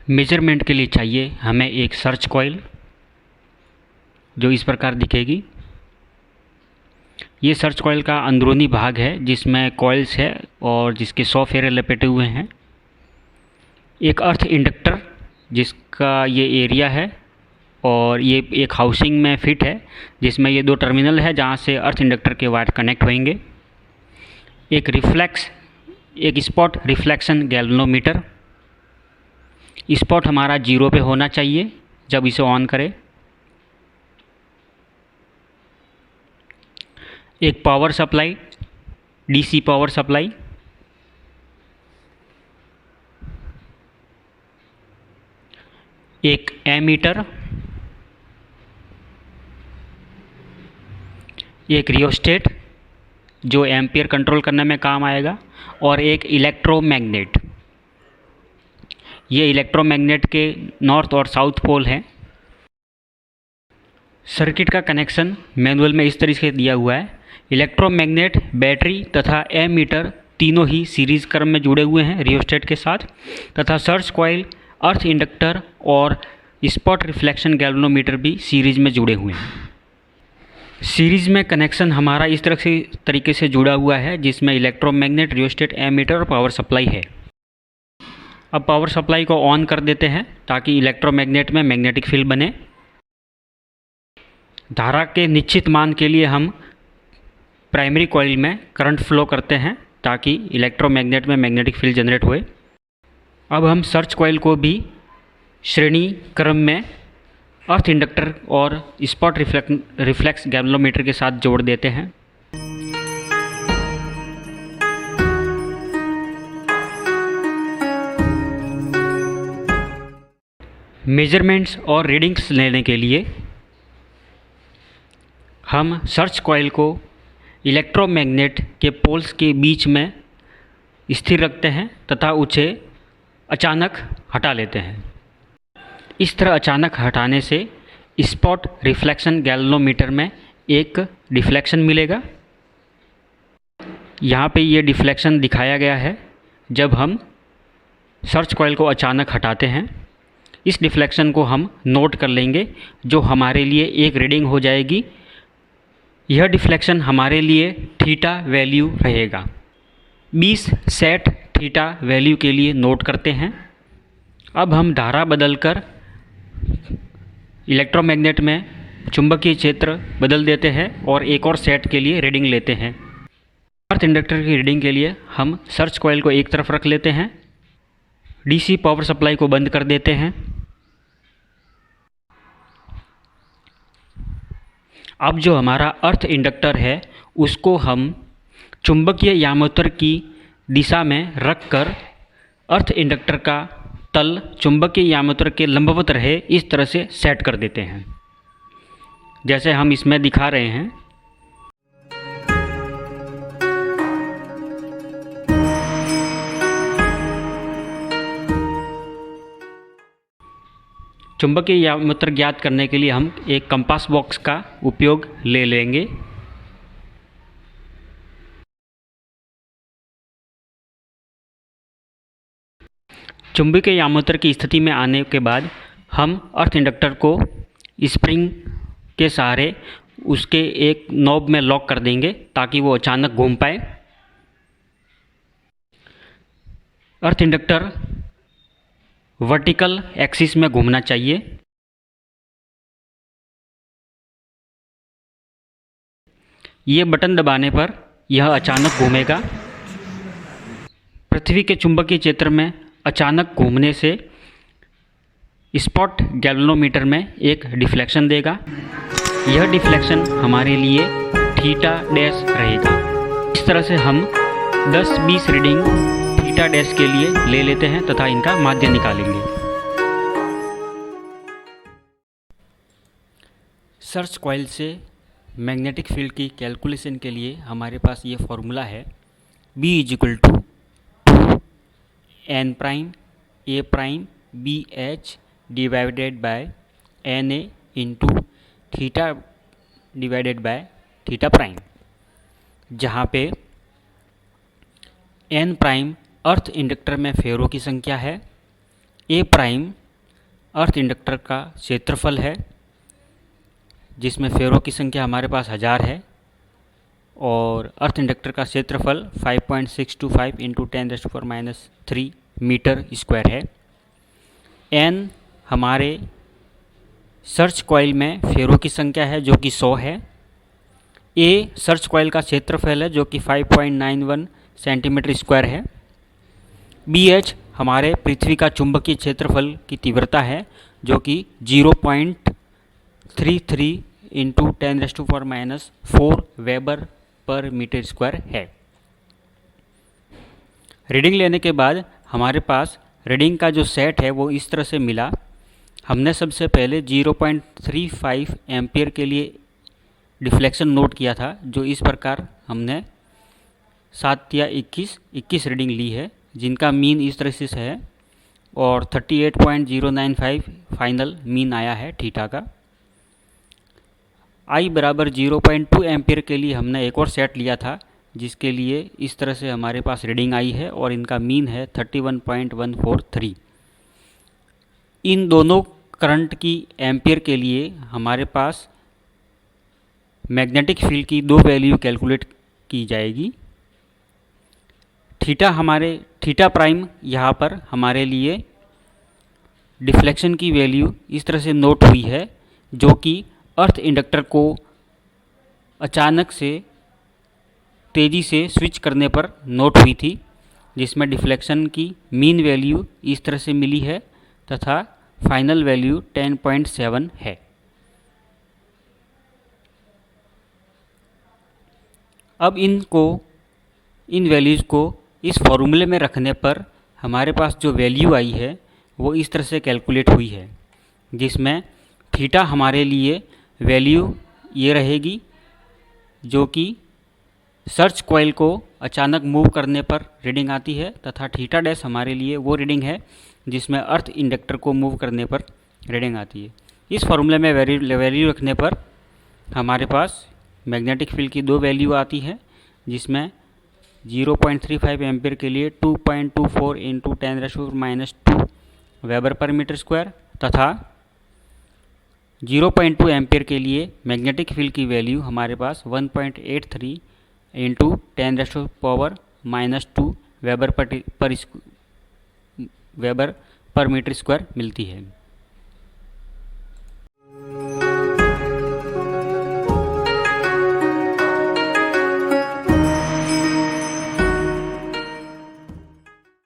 Measurement के लिए चाहिए हमें एक सर्च कॉइल जो इस प्रकार दिखेगी। ये सर्च कॉइल का अंदरूनी भाग है जिसमें कॉइल्स है और जिसके 100 फेरे लपेटे हुए हैं। एक अर्थ इंडक्टर जिसका ये एरिया है और ये एक हाउसिंग में फिट है जिसमें ये 2 टर्मिनल है जहाँ से अर्थ इंडक्टर के वायर कनेक्ट होंगे। एक स्पॉट रिफ्लेक्शन गैल्वेनोमीटर। स्पॉट हमारा 0 पे होना चाहिए जब इसे ऑन करें। एक power supply, DC power supply. एक एमीटर। एक रियोस्टेट जो एम्पियर कंट्रोल करने में काम आएगा और एक इलेक्ट्रोमैग्नेट। ये इलेक्ट्रोमैग्नेट के नॉर्थ और साउथ पोल हैं। सर्किट का कनेक्शन मैनुअल में इस तरीके से दिया हुआ है। इलेक्ट्रोमैग्नेट, बैटरी तथा एमीटर तीनों ही सीरीज़ क्रम में जुड़े हुए हैं रियोस्टेट के साथ, तथा सर्च कॉइल, अर्थ इंडक्टर और स्पॉट रिफ्लेक्शन गैल्वेनोमीटर भी सीरीज़ में जुड़े हुए हैं। सीरीज़ में कनेक्शन हमारा इस तरीके से जुड़ा हुआ है जिसमें इलेक्ट्रोमैग्नेट, रियोस्टेट, एमीटर और पावर सप्लाई है। अब पावर सप्लाई को ऑन कर देते हैं ताकि इलेक्ट्रोमैग्नेट में मैग्नेटिक फील्ड बने। धारा के निश्चित मान के लिए हम प्राइमरी कॉइल में करंट फ्लो करते हैं ताकि इलेक्ट्रोमैग्नेट में मैग्नेटिक फील्ड जनरेट हुए। अब हम सर्च कॉइल को भी श्रेणी क्रम में अर्थ इंडक्टर और स्पॉट रिफ्लेक्स गैल्वेनोमीटर के साथ जोड़ देते हैं। मेजरमेंट्स और रीडिंग्स लेने के लिए हम सर्च कॉइल को इलेक्ट्रोमैग्नेट के पोल्स के बीच में स्थिर रखते हैं तथा उसे अचानक हटा लेते हैं। इस तरह अचानक हटाने से स्पॉट रिफ्लेक्शन गैल्वेनोमीटर में एक डिफ्लेक्शन मिलेगा। यहाँ पे ये डिफ्लेक्शन दिखाया गया है जब हम सर्च कॉइल को अचानक हटाते हैं। इस डिफ्लेक्शन को हम नोट कर लेंगे जो हमारे लिए एक रीडिंग हो जाएगी। यह डिफ्लेक्शन हमारे लिए थीटा वैल्यू रहेगा। 20 सेट थीटा वैल्यू के लिए नोट करते हैं। अब हम धारा बदलकर इलेक्ट्रोमैग्नेट में चुंबकीय क्षेत्र बदल देते हैं और एक और सेट के लिए रीडिंग लेते हैं। अर्थ इंडक्टर की रीडिंग के लिए हम सर्च कॉइल को एक तरफ रख लेते हैं, डीसी पावर सप्लाई को बंद कर देते हैं। अब जो हमारा अर्थ इंडक्टर है उसको हम चुंबकीय यामोत्तर की दिशा में रखकर अर्थ इंडक्टर का तल चुंबकीय यामोत्तर के लंबवत रहे इस तरह से सेट कर देते हैं जैसे हम इसमें दिखा रहे हैं। चुंबकीय यामोत्तर ज्ञात करने के लिए हम एक कंपास बॉक्स का उपयोग ले लेंगे। चुंबकीय यामोत्तर की स्थिति में आने के बाद हम अर्थ इंडक्टर को स्प्रिंग के सहारे उसके एक नॉब में लॉक कर देंगे ताकि वो अचानक घूम पाए। अर्थ इंडक्टर वर्टिकल एक्सिस में घूमना चाहिए। ये बटन दबाने पर यह अचानक घूमेगा। पृथ्वी के चुंबकीय क्षेत्र में अचानक घूमने से स्पॉट गैल्वेनोमीटर में एक डिफ्लेक्शन देगा। यह डिफ्लेक्शन हमारे लिए थीटा डैश रहेगा। इस तरह से हम 10-20 रीडिंग थीटा डैश के लिए ले लेते हैं तथा इनका माध्य निकालेंगे। सर्च कॉइल से मैग्नेटिक फील्ड की कैलकुलेशन के लिए हमारे पास ये फॉर्मूला है, B = 2 n prime a prime BH divided by NA into theta divided by theta prime, जहाँ पे n प्राइम अर्थ इंडक्टर में फेरों की संख्या है, ए प्राइम अर्थ इंडक्टर का क्षेत्रफल है, जिसमें फेरों की संख्या हमारे पास 1000 है, और अर्थ इंडक्टर का क्षेत्रफल 5.625 इंटू 10⁻³ मीटर स्क्वायर है। एन हमारे सर्च कॉइल में फेरों की संख्या है जो कि 100 है। ए सर्च कॉइल का क्षेत्रफल है जो कि 5.91 सेंटीमीटर स्क्वायर है। बी एच हमारे पृथ्वी का चुंबकीय क्षेत्रफल की तीव्रता है जो कि 0.33 into 10⁻⁴ weber per metre square है। रीडिंग लेने के बाद हमारे पास रीडिंग का जो सेट है वो इस तरह से मिला। हमने सबसे पहले 0.35 एम्पियर के लिए डिफ्लेक्शन नोट किया था, जो इस प्रकार हमने 7 या 21 रीडिंग ली है, जिनका मीन इस तरह से है, और 38.095 फाइनल मीन आया है थीटा का। I बराबर 0.2 एम्पियर के लिए हमने एक और सेट लिया था, जिसके लिए इस तरह से हमारे पास रीडिंग आई है और इनका मीन है 31.143। इन दोनों करंट की एम्पियर के लिए हमारे पास मैग्नेटिक फील्ड की दो वैल्यू कैलकुलेट की जाएगी। थीटा प्राइम यहाँ पर हमारे लिए डिफ्लेक्शन की वैल्यू इस तरह से नोट हुई है, जो कि अर्थ इंडक्टर को अचानक से तेज़ी से स्विच करने पर नोट हुई थी, जिसमें डिफ्लेक्शन की मीन वैल्यू इस तरह से मिली है तथा फाइनल वैल्यू 10.7 है। अब इन वैल्यूज़ को इस फॉर्मूले में रखने पर हमारे पास जो वैल्यू आई है वो इस तरह से कैलकुलेट हुई है, जिसमें थीटा हमारे लिए वैल्यू ये रहेगी जो कि सर्च कॉइल को अचानक मूव करने पर रीडिंग आती है, तथा थीटा डैश हमारे लिए वो रीडिंग है जिसमें अर्थ इंडक्टर को मूव करने पर रीडिंग आती है। इस फॉर्मूले में वैल्यू रखने पर हमारे पास मैग्नेटिक फील्ड की दो वैल्यू आती है, जिसमें 0.35 एम्पियर के लिए 2.24 into 10⁻² weber per metre square, तथा 0.2 एम्पियर के लिए मैग्नेटिक फील्ड की वैल्यू हमारे पास 1.83 into 10⁻² weber per metre square मिलती है।